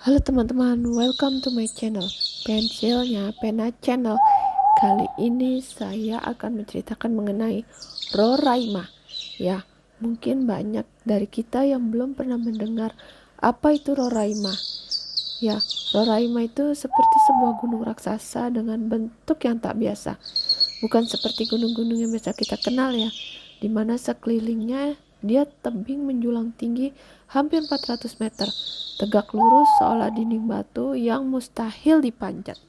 Halo teman-teman, welcome to my channel, Pensilnya Pena Channel. Kali ini saya akan menceritakan mengenai Roraima. Ya, mungkin banyak dari kita yang belum pernah mendengar apa itu Roraima. Ya, Roraima itu seperti sebuah gunung raksasa dengan bentuk yang tak biasa. Bukan seperti gunung-gunung yang biasa kita kenal ya, di mana sekelilingnya dia tebing menjulang tinggi hampir 400 meter, tegak lurus seolah dinding batu yang mustahil dipanjat.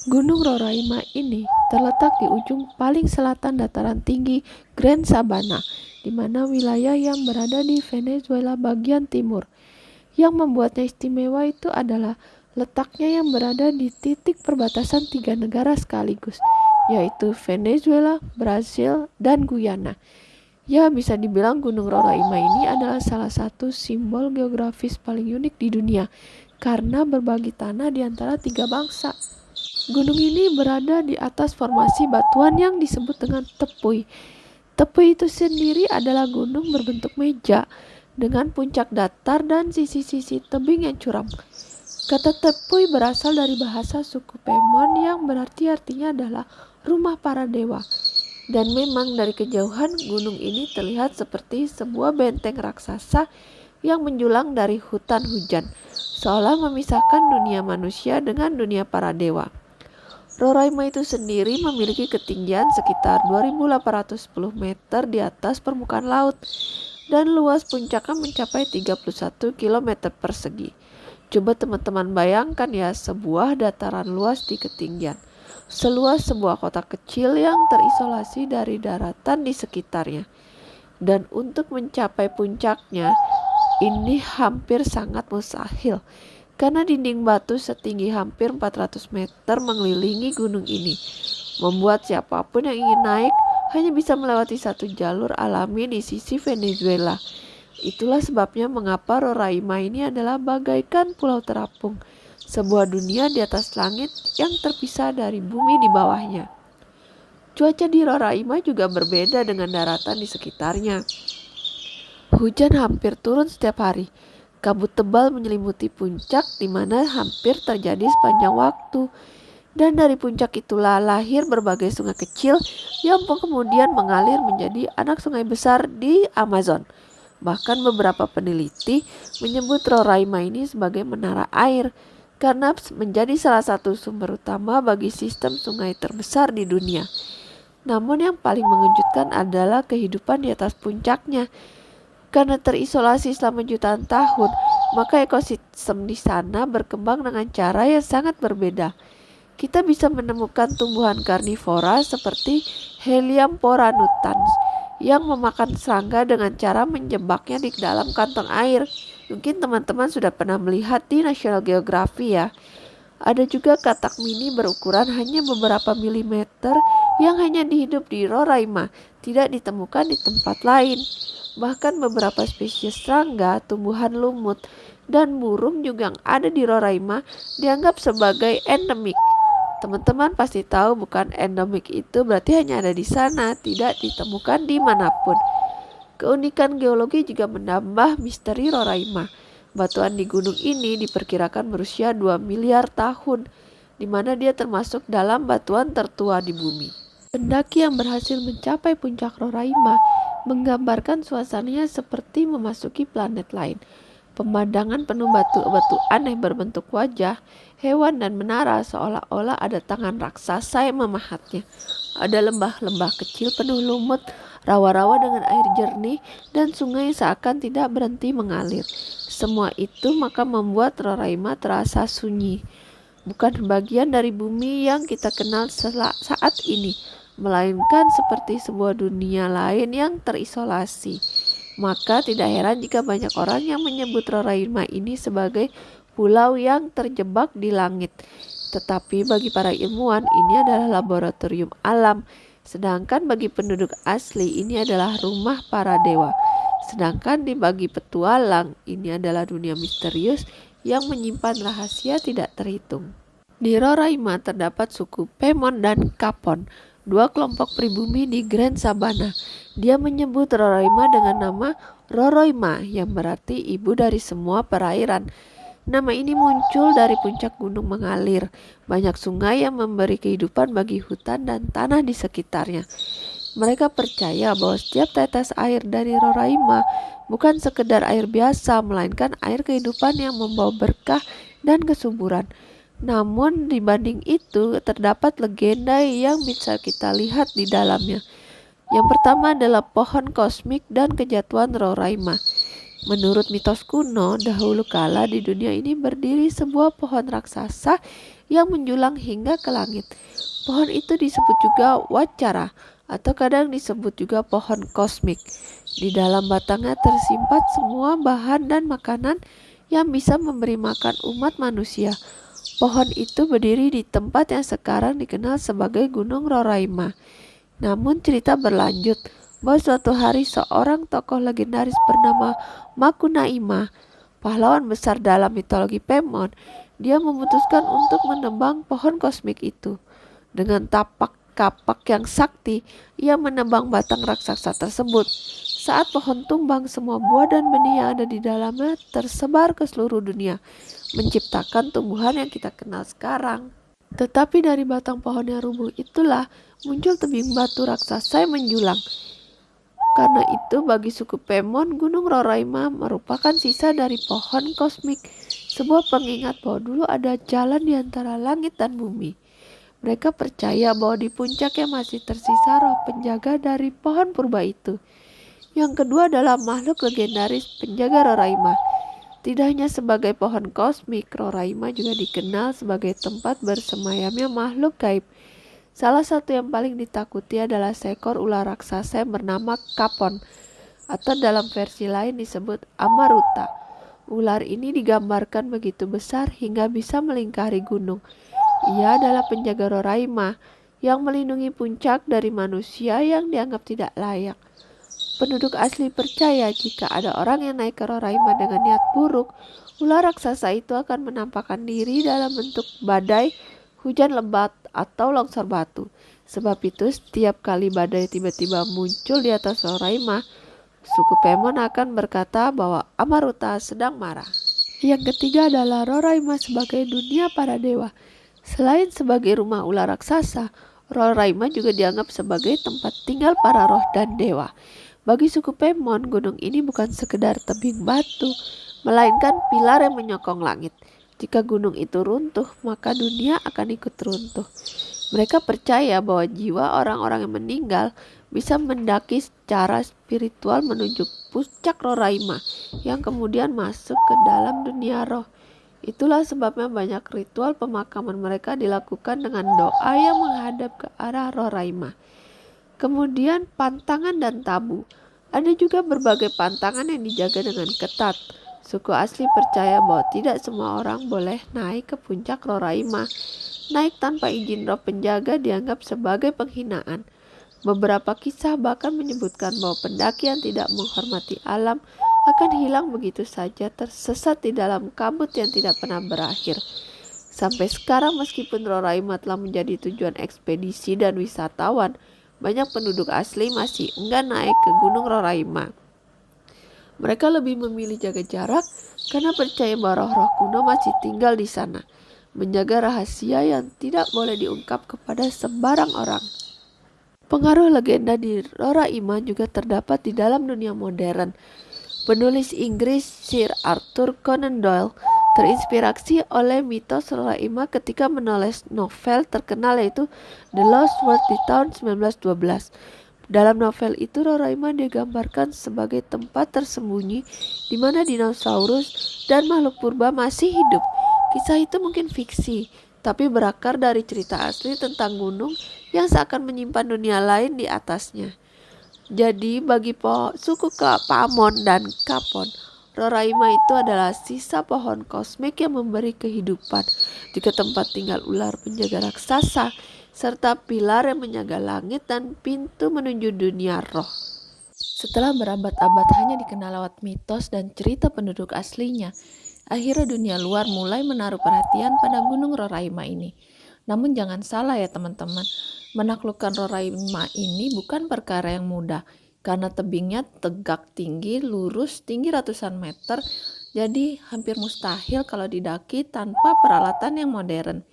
Gunung Roraima ini terletak di ujung paling selatan dataran tinggi Grand Sabana, di mana wilayah yang berada di Venezuela bagian timur. Yang membuatnya istimewa itu adalah letaknya yang berada di titik perbatasan tiga negara sekaligus, yaitu Venezuela, Brasil, dan Guyana. Ya, bisa dibilang Gunung Roraima ini adalah salah satu simbol geografis paling unik di dunia karena berbagi tanah di antara tiga bangsa. Gunung ini berada di atas formasi batuan yang disebut dengan tepuy. Tepuy itu sendiri adalah gunung berbentuk meja dengan puncak datar dan sisi-sisi tebing yang curam. Kata tepuy berasal dari bahasa suku Pemon yang berarti artinya adalah rumah para dewa. Dan memang dari kejauhan gunung ini terlihat seperti sebuah benteng raksasa yang menjulang dari hutan hujan, seolah memisahkan dunia manusia dengan dunia para dewa. Roraima itu sendiri memiliki ketinggian sekitar 2.810 meter di atas permukaan laut dan luas puncaknya mencapai 31 km persegi. Coba teman-teman bayangkan ya, sebuah dataran luas di ketinggian seluas sebuah kota kecil yang terisolasi dari daratan di sekitarnya. Dan untuk mencapai puncaknya, ini hampir sangat mustahil karena dinding batu setinggi hampir 400 meter mengelilingi gunung ini, membuat siapapun yang ingin naik hanya bisa melewati satu jalur alami di sisi Venezuela. Itulah sebabnya mengapa Roraima ini adalah bagaikan pulau terapung, sebuah dunia di atas langit yang terpisah dari bumi di bawahnya. Cuaca di Roraima juga berbeda dengan daratan di sekitarnya. Hujan hampir turun setiap hari. Kabut tebal menyelimuti puncak di mana hampir terjadi sepanjang waktu. Dan dari puncak itulah lahir berbagai sungai kecil yang kemudian mengalir menjadi anak sungai besar di Amazon. Bahkan beberapa peneliti menyebut Roraima ini sebagai menara air karena menjadi salah satu sumber utama bagi sistem sungai terbesar di dunia. Namun yang paling mengejutkan adalah kehidupan di atas puncaknya. Karena terisolasi selama jutaan tahun, maka ekosistem di sana berkembang dengan cara yang sangat berbeda. Kita bisa menemukan tumbuhan karnivora seperti Helianthropus nutans yang memakan serangga dengan cara menjebaknya di dalam kantong air. Mungkin teman-teman sudah pernah melihat di National Geographic ya. Ada juga katak mini berukuran hanya beberapa milimeter yang hanya hidup di Roraima, tidak ditemukan di tempat lain. Bahkan beberapa spesies serangga, tumbuhan lumut, dan burung juga yang ada di Roraima dianggap sebagai endemik. Teman-teman pasti tahu bukan, endemik itu berarti hanya ada di sana, tidak ditemukan dimanapun. Keunikan geologi juga menambah misteri Roraima. Batuan di gunung ini diperkirakan berusia 2 miliar tahun, di mana dia termasuk dalam batuan tertua di bumi. Pendaki yang berhasil mencapai puncak Roraima menggambarkan suasananya seperti memasuki planet lain. Pemandangan penuh batu-batu aneh berbentuk wajah, hewan dan menara seolah-olah ada tangan raksasa yang memahatnya. Ada lembah-lembah kecil penuh lumut, rawa-rawa dengan air jernih, dan sungai yang seakan tidak berhenti mengalir. Semua itu maka membuat Roraima terasa sunyi. Bukan bagian dari bumi yang kita kenal saat ini, melainkan seperti sebuah dunia lain yang terisolasi. Maka tidak heran jika banyak orang yang menyebut Roraima ini sebagai pulau yang terjebak di langit. Tetapi bagi para ilmuwan ini adalah laboratorium alam, sedangkan bagi penduduk asli ini adalah rumah para dewa. Sedangkan bagi petualang ini adalah dunia misterius yang menyimpan rahasia tidak terhitung. Di Roraima terdapat suku Pemon dan Kapon, dua kelompok pribumi di Grand Sabana. Dia menyebut Roraima dengan nama Roroima yang berarti ibu dari semua perairan. Nama ini muncul dari puncak gunung mengalir. Banyak sungai yang memberi kehidupan bagi hutan dan tanah di sekitarnya. Mereka percaya bahwa setiap tetes air dari Roraima bukan sekedar air biasa, melainkan air kehidupan yang membawa berkah dan kesuburan. Namun dibanding itu, terdapat legenda yang bisa kita lihat di dalamnya. Yang pertama adalah pohon kosmik dan kejatuhan Roraima. Menurut mitos kuno, dahulu kala di dunia ini berdiri sebuah pohon raksasa yang menjulang hingga ke langit. Pohon itu disebut juga Wacara atau kadang disebut juga pohon kosmik. Di dalam batangnya tersimpan semua bahan dan makanan yang bisa memberi makan umat manusia. Pohon itu berdiri di tempat yang sekarang dikenal sebagai Gunung Roraima. Namun cerita berlanjut bahwa suatu hari seorang tokoh legendaris bernama Makunaima, pahlawan besar dalam mitologi Pemon, dia memutuskan untuk menebang pohon kosmik itu. Dengan tapak kapak yang sakti, ia menebang batang raksasa tersebut. Saat pohon tumbang, semua buah dan benih yang ada di dalamnya tersebar ke seluruh dunia, menciptakan tumbuhan yang kita kenal sekarang. Tetapi dari batang pohon yang rubuh itulah muncul tebing batu raksasa yang menjulang. Karena itu bagi suku Pemon, Gunung Roraima merupakan sisa dari pohon kosmik, sebuah pengingat bahwa dulu ada jalan di antara langit dan bumi. Mereka percaya bahwa di puncaknya masih tersisa roh penjaga dari pohon purba itu. Yang kedua adalah makhluk legendaris penjaga Roraima. Tidak hanya sebagai pohon kosmik, Roraima juga dikenal sebagai tempat bersemayamnya makhluk gaib. Salah satu yang paling ditakuti adalah seekor ular raksasa yang bernama Kapon, atau dalam versi lain disebut Amaruta. Ular ini digambarkan begitu besar hingga bisa melingkari gunung. Ia adalah penjaga Roraima yang melindungi puncak dari manusia yang dianggap tidak layak. Penduduk asli percaya jika ada orang yang naik ke Roraima dengan niat buruk, ular raksasa itu akan menampakkan diri dalam bentuk badai, hujan lebat, atau longsor batu. Sebab itu setiap kali badai tiba-tiba muncul di atas Roraima, suku Pemon akan berkata bahwa Amaruta sedang marah. Yang ketiga adalah Roraima sebagai dunia para dewa. Selain sebagai rumah ular raksasa, Roraima juga dianggap sebagai tempat tinggal para roh dan dewa. Bagi suku Pemon, gunung ini bukan sekedar tebing batu, melainkan pilar yang menyokong langit. Jika gunung itu runtuh, maka dunia akan ikut runtuh. Mereka percaya bahwa jiwa orang-orang yang meninggal bisa mendaki secara spiritual menuju puncak Roraima, yang kemudian masuk ke dalam dunia roh. Itulah sebabnya banyak ritual pemakaman mereka dilakukan dengan doa yang menghadap ke arah Roraima. Kemudian pantangan dan tabu. Ada juga berbagai pantangan yang dijaga dengan ketat. Suku asli percaya bahwa tidak semua orang boleh naik ke puncak Roraima. Naik tanpa izin roh penjaga dianggap sebagai penghinaan. Beberapa kisah bahkan menyebutkan bahwa pendaki yang tidak menghormati alam akan hilang begitu saja, tersesat di dalam kabut yang tidak pernah berakhir. Sampai sekarang meskipun Roraima telah menjadi tujuan ekspedisi dan wisatawan, banyak penduduk asli masih enggan naik ke Gunung Roraima. Mereka lebih memilih jaga jarak karena percaya bahwa roh-roh kuno masih tinggal di sana, menjaga rahasia yang tidak boleh diungkap kepada sembarang orang. Pengaruh legenda di Roraima juga terdapat di dalam dunia modern. Penulis Inggris Sir Arthur Conan Doyle terinspirasi oleh mitos Roraima ketika menulis novel terkenal yaitu The Lost World di tahun 1912. Dalam novel itu Roraima digambarkan sebagai tempat tersembunyi di mana dinosaurus dan makhluk purba masih hidup. Kisah itu mungkin fiksi, tapi berakar dari cerita asli tentang gunung yang seakan menyimpan dunia lain di atasnya. Jadi bagi suku Pamon dan Kapon, Roraima itu adalah sisa pohon kosmik yang memberi kehidupan, juga tempat tinggal ular penjaga raksasa, serta pilar yang menjaga langit dan pintu menuju dunia roh. Setelah berabad-abad hanya dikenal lewat mitos dan cerita penduduk aslinya, akhirnya dunia luar mulai menaruh perhatian pada Gunung Roraima ini. Namun jangan salah ya teman-teman, menaklukkan Roraima ini bukan perkara yang mudah, karena tebingnya tegak tinggi, lurus, tinggi ratusan meter, Jadi hampir mustahil kalau didaki tanpa peralatan yang modern.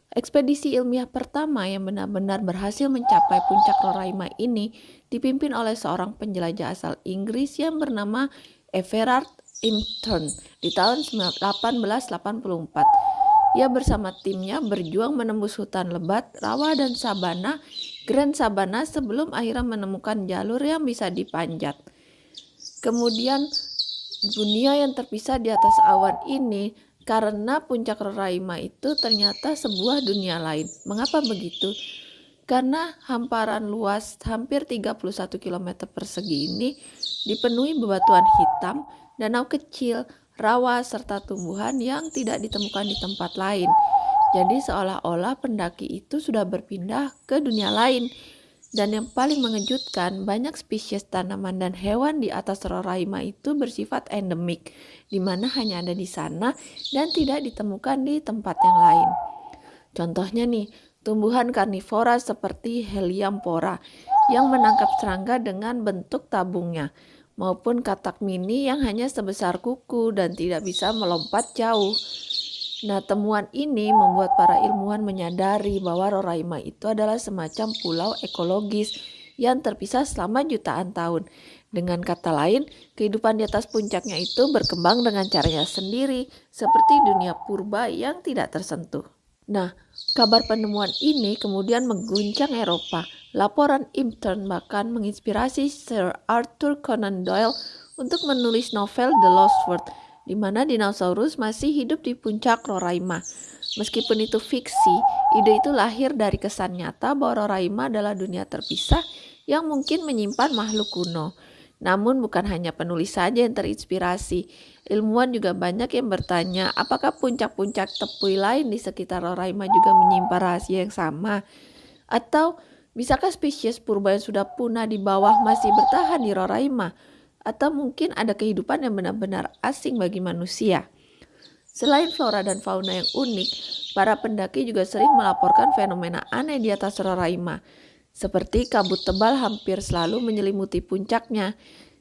Ekspedisi ilmiah pertama yang benar-benar berhasil mencapai puncak Roraima ini dipimpin oleh seorang penjelajah asal Inggris yang bernama Everard Impton di tahun 1884. Ia bersama timnya berjuang menembus hutan lebat, rawa dan sabana, Grand Sabana sebelum akhirnya menemukan jalur yang bisa dipanjat. Kemudian dunia yang terpisah di atas awan ini karena puncak Roraima itu ternyata sebuah dunia lain. Mengapa begitu? Karena hamparan luas hampir 31 km persegi ini dipenuhi bebatuan hitam, danau kecil, rawa, serta tumbuhan yang tidak ditemukan di tempat lain. Jadi seolah-olah pendaki itu sudah berpindah ke dunia lain. Dan yang paling mengejutkan, banyak spesies tanaman dan hewan di atas Roraima itu bersifat endemik, di mana hanya ada di sana dan tidak ditemukan di tempat yang lain. Contohnya nih, tumbuhan karnivora seperti Helianthera yang menangkap serangga dengan bentuk tabungnya, maupun katak mini yang hanya sebesar kuku dan tidak bisa melompat jauh. Nah, temuan ini membuat para ilmuwan menyadari bahwa Roraima itu adalah semacam pulau ekologis yang terpisah selama jutaan tahun. Dengan kata lain, kehidupan di atas puncaknya itu berkembang dengan caranya sendiri, seperti dunia purba yang tidak tersentuh. Nah, kabar penemuan ini kemudian mengguncang Eropa. Laporan Impton bahkan menginspirasi Sir Arthur Conan Doyle untuk menulis novel The Lost World, di mana dinosaurus masih hidup di puncak Roraima. Meskipun itu fiksi, ide itu lahir dari kesan nyata bahwa Roraima adalah dunia terpisah yang mungkin menyimpan makhluk kuno. Namun bukan hanya penulis saja yang terinspirasi. Ilmuwan juga banyak yang bertanya, apakah puncak-puncak tepui lain di sekitar Roraima juga menyimpan rahasia yang sama? Atau bisakah spesies purba yang sudah punah di bawah masih bertahan di Roraima? Atau mungkin ada kehidupan yang benar-benar asing bagi manusia. Selain flora dan fauna yang unik, para pendaki juga sering melaporkan fenomena aneh di atas Roraima, seperti kabut tebal hampir selalu menyelimuti puncaknya.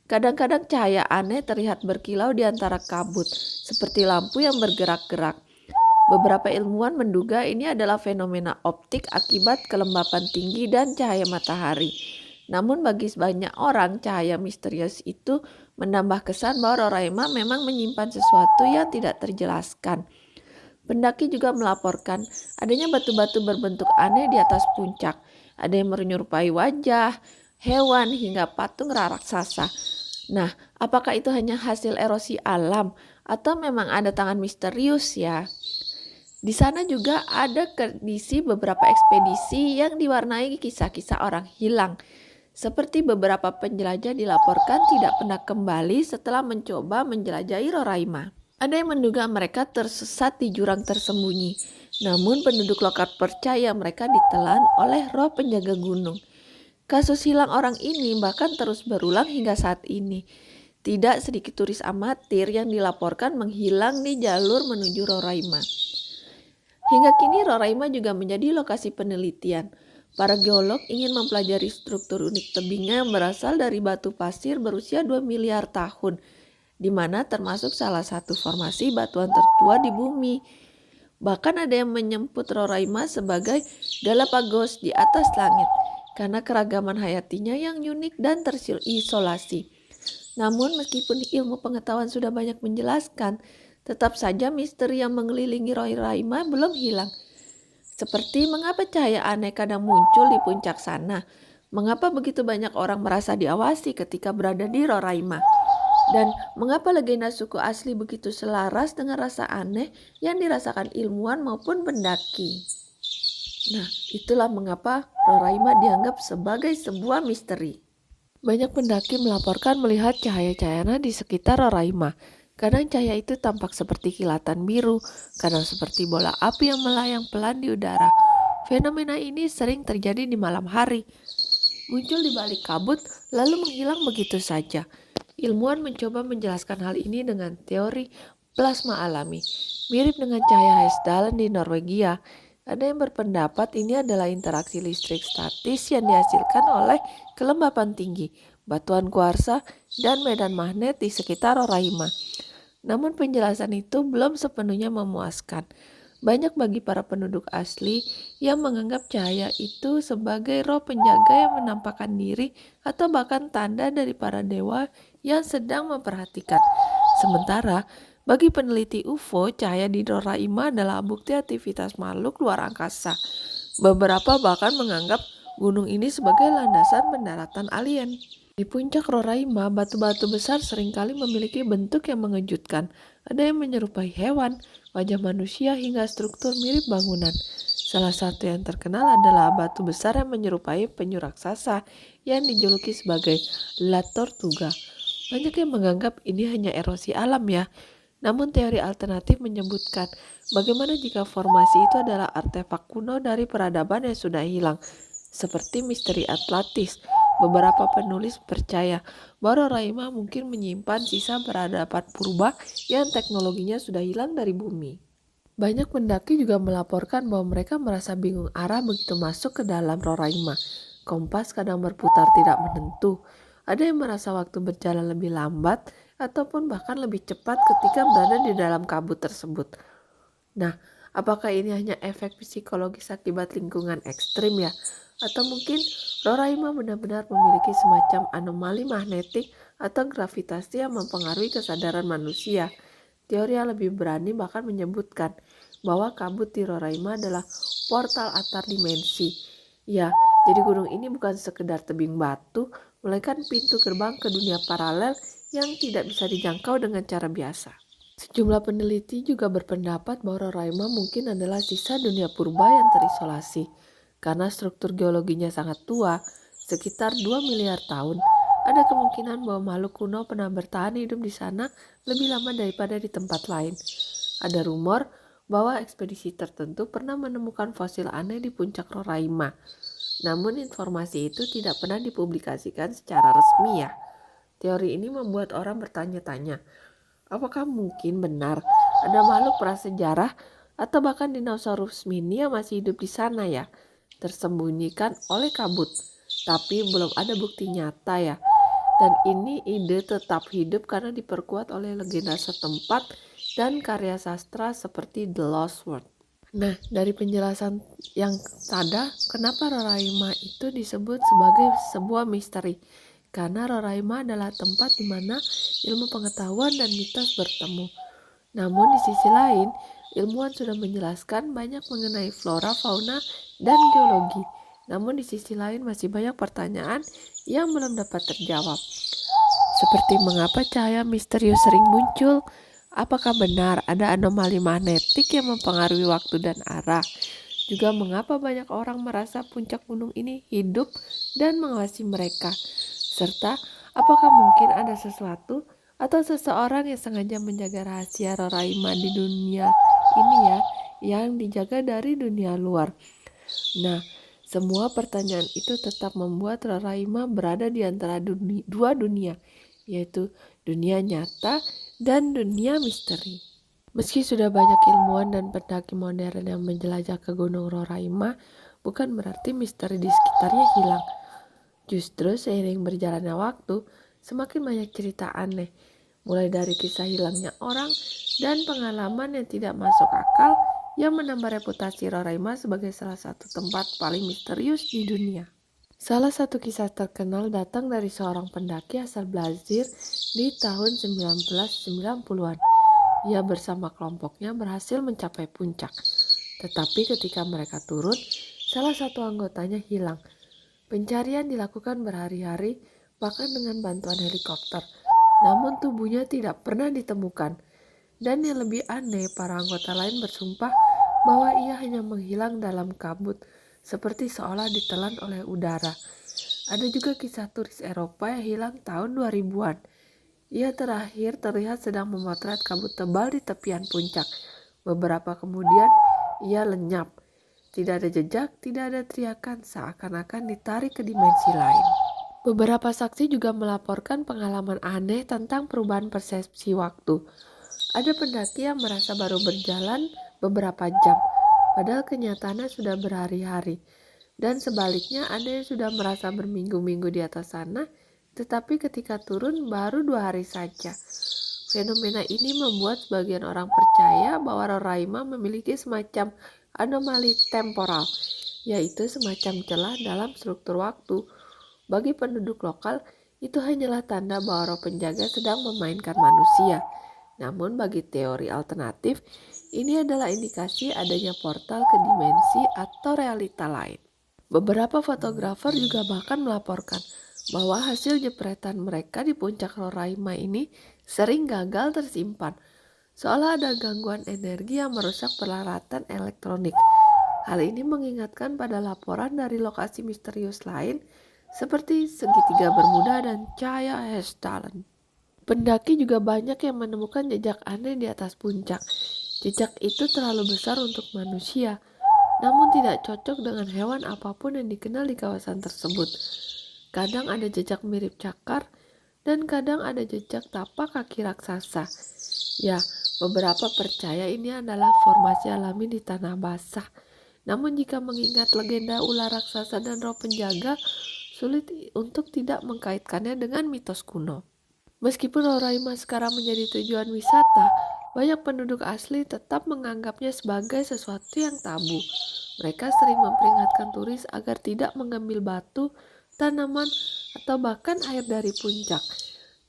Kadang-kadang cahaya aneh terlihat berkilau di antara kabut, seperti lampu yang bergerak-gerak. Beberapa ilmuwan menduga ini adalah fenomena optik akibat kelembapan tinggi dan cahaya matahari. Namun bagi banyak orang, cahaya misterius itu menambah kesan bahwa Roraima memang menyimpan sesuatu yang tidak terjelaskan. Pendaki juga melaporkan adanya batu-batu berbentuk aneh di atas puncak. Ada yang menyerupai wajah, hewan, hingga patung raksasa. Nah, apakah itu hanya hasil erosi alam atau memang ada tangan misterius ya? Di sana juga ada kondisi beberapa ekspedisi yang diwarnai kisah-kisah orang hilang. Seperti beberapa penjelajah dilaporkan tidak pernah kembali setelah mencoba menjelajahi Roraima. Ada yang menduga mereka tersesat di jurang tersembunyi, namun penduduk lokal percaya mereka ditelan oleh roh penjaga gunung. Kasus hilang orang ini bahkan terus berulang hingga saat ini. Tidak sedikit turis amatir yang dilaporkan menghilang di jalur menuju Roraima. Hingga kini Roraima juga menjadi lokasi penelitian. Para geolog ingin mempelajari struktur unik tebingnya yang berasal dari batu pasir berusia 2 miliar tahun, di mana termasuk salah satu formasi batuan tertua di bumi. Bahkan ada yang menyebut Roraima sebagai Galapagos di atas langit, karena keragaman hayatinya yang unik dan terisolasi. Namun meskipun ilmu pengetahuan sudah banyak menjelaskan, tetap saja misteri yang mengelilingi Roraima belum hilang. Seperti mengapa cahaya aneh kadang muncul di puncak sana, mengapa begitu banyak orang merasa diawasi ketika berada di Roraima, dan mengapa legenda suku asli begitu selaras dengan rasa aneh yang dirasakan ilmuwan maupun pendaki. Nah, itulah mengapa Roraima dianggap sebagai sebuah misteri. Banyak pendaki melaporkan melihat cahaya-cahaya di sekitar Roraima. Kadang cahaya itu tampak seperti kilatan biru, kadang seperti bola api yang melayang pelan di udara. Fenomena ini sering terjadi di malam hari, muncul di balik kabut, lalu menghilang begitu saja. Ilmuwan mencoba menjelaskan hal ini dengan teori plasma alami, mirip dengan cahaya Hesdalen di Norwegia. Ada yang berpendapat ini adalah interaksi listrik statis yang dihasilkan oleh kelembapan tinggi, batuan kuarsa, dan medan magnet di sekitar Roraima. Namun penjelasan itu belum sepenuhnya memuaskan. Banyak bagi para penduduk asli yang menganggap cahaya itu sebagai roh penjaga yang menampakkan diri atau bahkan tanda dari para dewa yang sedang memperhatikan. Sementara bagi peneliti UFO, cahaya di Roraima adalah bukti aktivitas makhluk luar angkasa. Beberapa bahkan menganggap gunung ini sebagai landasan pendaratan alien. Di puncak Roraima, batu-batu besar seringkali memiliki bentuk yang mengejutkan. Ada yang menyerupai hewan, wajah manusia, hingga struktur mirip bangunan. Salah satu yang terkenal adalah batu besar yang menyerupai penyu raksasa yang dijuluki sebagai La Tortuga. Banyak yang menganggap ini hanya erosi alam ya. Namun teori alternatif menyebutkan bagaimana jika formasi itu adalah artefak kuno dari peradaban yang sudah hilang, seperti misteri Atlantis. Beberapa penulis percaya bahwa Roraima mungkin menyimpan sisa peradaban purba yang teknologinya sudah hilang dari bumi. Banyak pendaki juga melaporkan bahwa mereka merasa bingung arah begitu masuk ke dalam Roraima. Kompas kadang berputar tidak menentu. Ada yang merasa waktu berjalan lebih lambat ataupun bahkan lebih cepat ketika berada di dalam kabut tersebut. Nah, apakah ini hanya efek psikologis akibat lingkungan ekstrim ya? Atau mungkin Roraima benar-benar memiliki semacam anomali magnetik atau gravitasi yang mempengaruhi kesadaran manusia? Teori yang lebih berani bahkan menyebutkan bahwa kabut di Roraima adalah portal antar dimensi. Ya, jadi gunung ini bukan sekedar tebing batu, melainkan pintu gerbang ke dunia paralel yang tidak bisa dijangkau dengan cara biasa. Sejumlah peneliti juga berpendapat bahwa Roraima mungkin adalah sisa dunia purba yang terisolasi. Karena struktur geologinya sangat tua, sekitar 2 miliar tahun, ada kemungkinan bahwa makhluk kuno pernah bertahan hidup di sana lebih lama daripada di tempat lain. Ada rumor bahwa ekspedisi tertentu pernah menemukan fosil aneh di puncak Roraima. Namun informasi itu tidak pernah dipublikasikan secara resmi ya. Teori ini membuat orang bertanya-tanya, apakah mungkin benar ada makhluk prasejarah atau bahkan dinosaurus mini yang masih hidup di sana ya, tersembunyikan oleh kabut. Tapi belum ada bukti nyata ya. Dan ini ide tetap hidup karena diperkuat oleh legenda setempat dan karya sastra seperti The Lost World. Nah, dari penjelasan yang ada, kenapa Roraima itu disebut sebagai sebuah misteri? Karena Roraima adalah tempat di mana ilmu pengetahuan dan mitos bertemu. Namun di sisi lain, ilmuwan sudah menjelaskan banyak mengenai flora, fauna, dan geologi. Namun di sisi lain masih banyak pertanyaan yang belum dapat terjawab. Seperti mengapa cahaya misterius sering muncul? Apakah benar ada anomali magnetik yang mempengaruhi waktu dan arah? Juga mengapa banyak orang merasa puncak gunung ini hidup dan mengawasi mereka? Serta apakah mungkin ada sesuatu atau seseorang yang sengaja menjaga rahasia Roraima di dunia ini ya, yang dijaga dari dunia luar? Nah, semua pertanyaan itu tetap membuat Roraima berada di antara dua dunia, yaitu dunia nyata dan dunia misteri. Meski sudah banyak ilmuwan dan pendaki modern yang menjelajah ke Gunung Roraima, bukan berarti misteri di sekitarnya hilang. Justru seiring berjalannya waktu, semakin banyak cerita aneh, mulai dari kisah hilangnya orang dan pengalaman yang tidak masuk akal yang menambah reputasi Roraima sebagai salah satu tempat paling misterius di dunia. Salah satu kisah terkenal datang dari seorang pendaki asal Brazil di tahun 1990-an. Ia bersama kelompoknya berhasil mencapai puncak. Tetapi ketika mereka turun, salah satu anggotanya hilang. Pencarian dilakukan berhari-hari, bahkan dengan bantuan helikopter. Namun tubuhnya tidak pernah ditemukan. Dan yang lebih aneh, para anggota lain bersumpah bahwa ia hanya menghilang dalam kabut, seperti seolah ditelan oleh udara. Ada juga kisah turis Eropa yang hilang tahun 2000-an. Ia terakhir terlihat sedang memotret kabut tebal di tepian puncak. Beberapa kemudian, ia lenyap. Tidak ada jejak, tidak ada teriakan, seakan-akan ditarik ke dimensi lain. Beberapa saksi juga melaporkan pengalaman aneh tentang perubahan persepsi waktu. Ada pendaki yang merasa baru berjalan beberapa jam, padahal kenyataannya sudah berhari-hari. Dan sebaliknya ada yang sudah merasa berminggu-minggu di atas sana, tetapi ketika turun baru 2 hari saja. Fenomena ini membuat sebagian orang percaya bahwa Roraima memiliki semacam anomali temporal, yaitu semacam celah dalam struktur waktu. Bagi penduduk lokal, itu hanyalah tanda bahwa roh penjaga sedang memainkan manusia. Namun bagi teori alternatif, ini adalah indikasi adanya portal ke dimensi atau realita lain. Beberapa fotografer juga bahkan melaporkan bahwa hasil jepretan mereka di puncak Roraima ini sering gagal tersimpan, seolah ada gangguan energi yang merusak peralatan elektronik. Hal ini mengingatkan pada laporan dari lokasi misterius lain seperti segitiga Bermuda dan cahaya Hessdalen. Pendaki juga banyak yang menemukan jejak aneh di atas puncak. Jejak itu terlalu besar untuk manusia, namun tidak cocok dengan hewan apapun yang dikenal di kawasan tersebut. Kadang ada jejak mirip cakar, dan kadang ada jejak tapak kaki raksasa. Ya, beberapa percaya ini adalah formasi alami di tanah basah. Namun jika mengingat legenda ular raksasa dan roh penjaga, sulit untuk tidak mengkaitkannya dengan mitos kuno. Meskipun Roraima sekarang menjadi tujuan wisata, banyak penduduk asli tetap menganggapnya sebagai sesuatu yang tabu. Mereka sering memperingatkan turis agar tidak mengambil batu, tanaman, atau bahkan air dari puncak.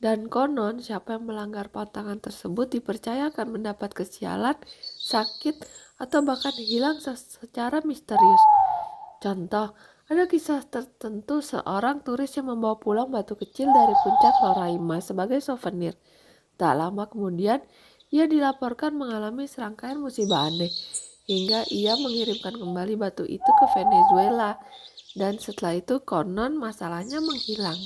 Dan konon, siapa yang melanggar pantangan tersebut dipercaya akan mendapat kesialan, sakit, atau bahkan hilang secara misterius. Contoh, ada kisah tertentu seorang turis yang membawa pulang batu kecil dari puncak Roraima sebagai souvenir. Tak lama kemudian, ia dilaporkan mengalami serangkaian musibah aneh, hingga ia mengirimkan kembali batu itu ke Venezuela, dan setelah itu konon masalahnya menghilang.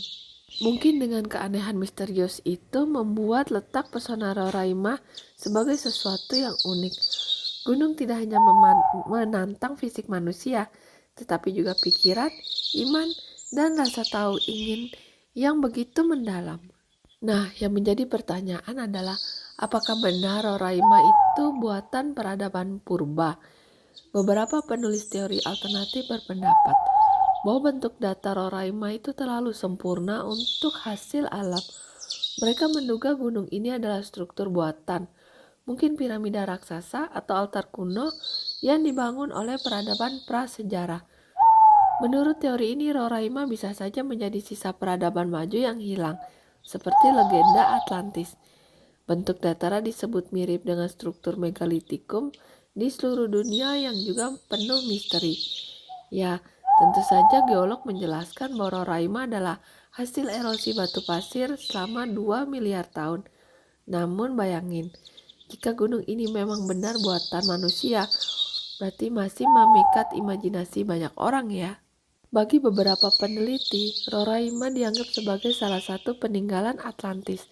Mungkin dengan keanehan misterius itu membuat letak pesona Roraima sebagai sesuatu yang unik. Gunung tidak hanya menantang fisik manusia, tetapi juga pikiran, iman, dan rasa tahu ingin yang begitu mendalam. Nah, yang menjadi pertanyaan adalah, apakah benar Roraima itu buatan peradaban purba? Beberapa penulis teori alternatif berpendapat bahwa bentuk datar Roraima itu terlalu sempurna untuk hasil alam. Mereka menduga gunung ini adalah struktur buatan, mungkin piramida raksasa atau altar kuno yang dibangun oleh peradaban prasejarah. Menurut teori ini, Roraima bisa saja menjadi sisa peradaban maju yang hilang, seperti legenda Atlantis. Bentuk dataran disebut mirip dengan struktur megalitikum di seluruh dunia yang juga penuh misteri. Ya, tentu saja geolog menjelaskan bahwa Roraima adalah hasil erosi batu pasir selama 2 miliar tahun. Namun bayangin, jika gunung ini memang benar buatan manusia, berarti masih memikat imajinasi banyak orang ya. Bagi beberapa peneliti, Roraima dianggap sebagai salah satu peninggalan Atlantis.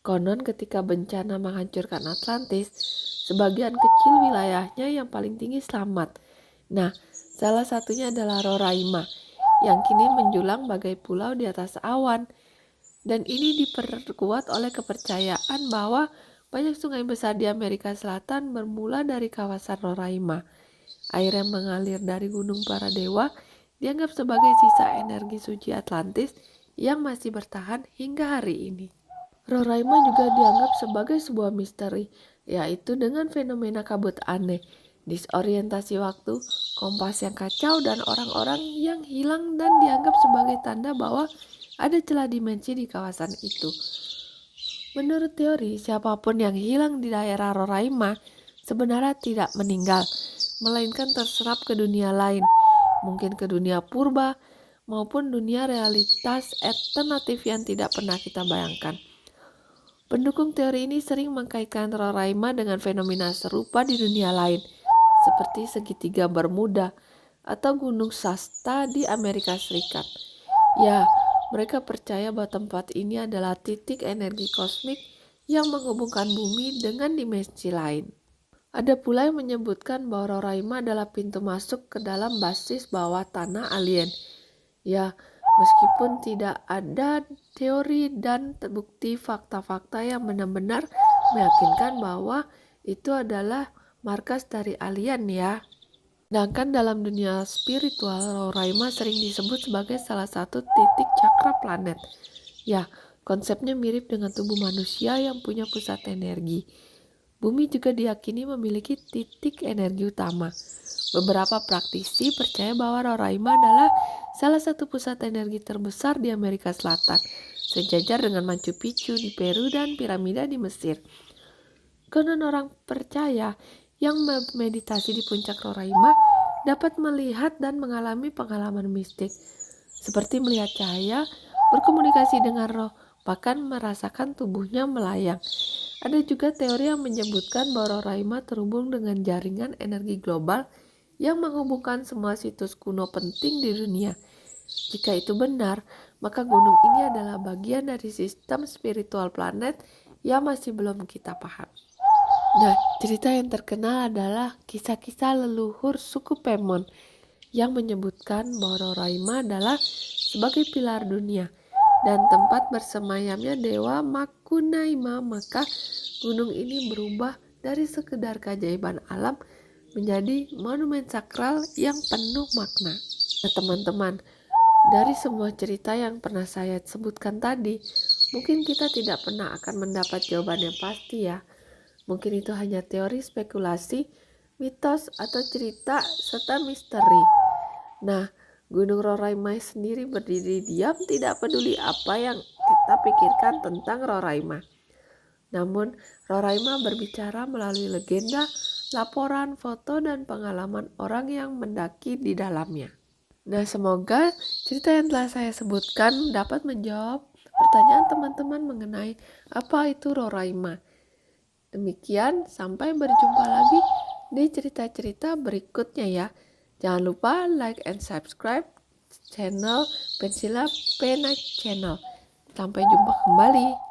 Konon ketika bencana menghancurkan Atlantis, sebagian kecil wilayahnya yang paling tinggi selamat. Nah, salah satunya adalah Roraima, yang kini menjulang bagai pulau di atas awan. Dan ini diperkuat oleh kepercayaan bahwa banyak sungai besar di Amerika Selatan bermula dari kawasan Roraima. Air yang mengalir dari Gunung Para Dewa dianggap sebagai sisa energi suci Atlantis yang masih bertahan hingga hari ini. Roraima juga dianggap sebagai sebuah misteri, yaitu dengan fenomena kabut aneh, disorientasi waktu, kompas yang kacau, dan orang-orang yang hilang dan dianggap sebagai tanda bahwa ada celah dimensi di kawasan itu. Menurut teori, siapapun yang hilang di daerah Roraima sebenarnya tidak meninggal, melainkan terserap ke dunia lain, mungkin ke dunia purba maupun dunia realitas alternatif yang tidak pernah kita bayangkan. Pendukung teori ini sering mengkaitkan Roraima dengan fenomena serupa di dunia lain, seperti segitiga Bermuda atau Gunung Shasta di Amerika Serikat. Ya, mereka percaya bahwa tempat ini adalah titik energi kosmik yang menghubungkan bumi dengan dimensi lain. Ada pula yang menyebutkan bahwa Roraima adalah pintu masuk ke dalam basis bawah tanah alien. Ya, meskipun tidak ada teori dan bukti fakta-fakta yang benar-benar meyakinkan bahwa itu adalah markas dari alien ya. Sedangkan dalam dunia spiritual, Roraima sering disebut sebagai salah satu titik cakra planet. Ya, Konsepnya mirip dengan tubuh manusia yang punya pusat energi. Bumi juga diyakini memiliki titik energi utama. Beberapa praktisi percaya bahwa Roraima adalah salah satu pusat energi terbesar di Amerika Selatan, sejajar dengan Machu Picchu di Peru dan piramida di Mesir. Konon orang percaya yang meditasi di puncak Roraima dapat melihat dan mengalami pengalaman mistik, seperti melihat cahaya, berkomunikasi dengan roh, bahkan merasakan tubuhnya melayang. Ada juga teori yang menyebutkan bahwa Roraima terhubung dengan jaringan energi global yang menghubungkan semua situs kuno penting di dunia. Jika itu benar, maka gunung ini adalah bagian dari sistem spiritual planet yang masih belum kita paham. Nah, cerita yang terkenal adalah kisah-kisah leluhur suku Pemon yang menyebutkan bahwa Roraima adalah sebagai pilar dunia dan tempat bersemayamnya dewa Makunaima. Maka gunung ini berubah dari sekedar keajaiban alam menjadi monumen sakral yang penuh makna. Nah, teman-teman, dari semua cerita yang pernah saya sebutkan tadi, mungkin kita tidak pernah akan mendapat jawaban yang pasti ya. Mungkin itu hanya teori spekulasi, mitos, atau cerita serta misteri. Nah, Gunung Roraima sendiri berdiri diam, tidak peduli apa yang kita pikirkan tentang Roraima. Namun, Roraima berbicara melalui legenda, laporan, foto, dan pengalaman orang yang mendaki di dalamnya. Nah, semoga cerita yang telah saya sebutkan dapat menjawab pertanyaan teman-teman mengenai apa itu Roraima. Demikian, sampai berjumpa lagi di cerita-cerita berikutnya ya. Jangan lupa like and subscribe channel Pensila Pena Channel. Sampai jumpa kembali.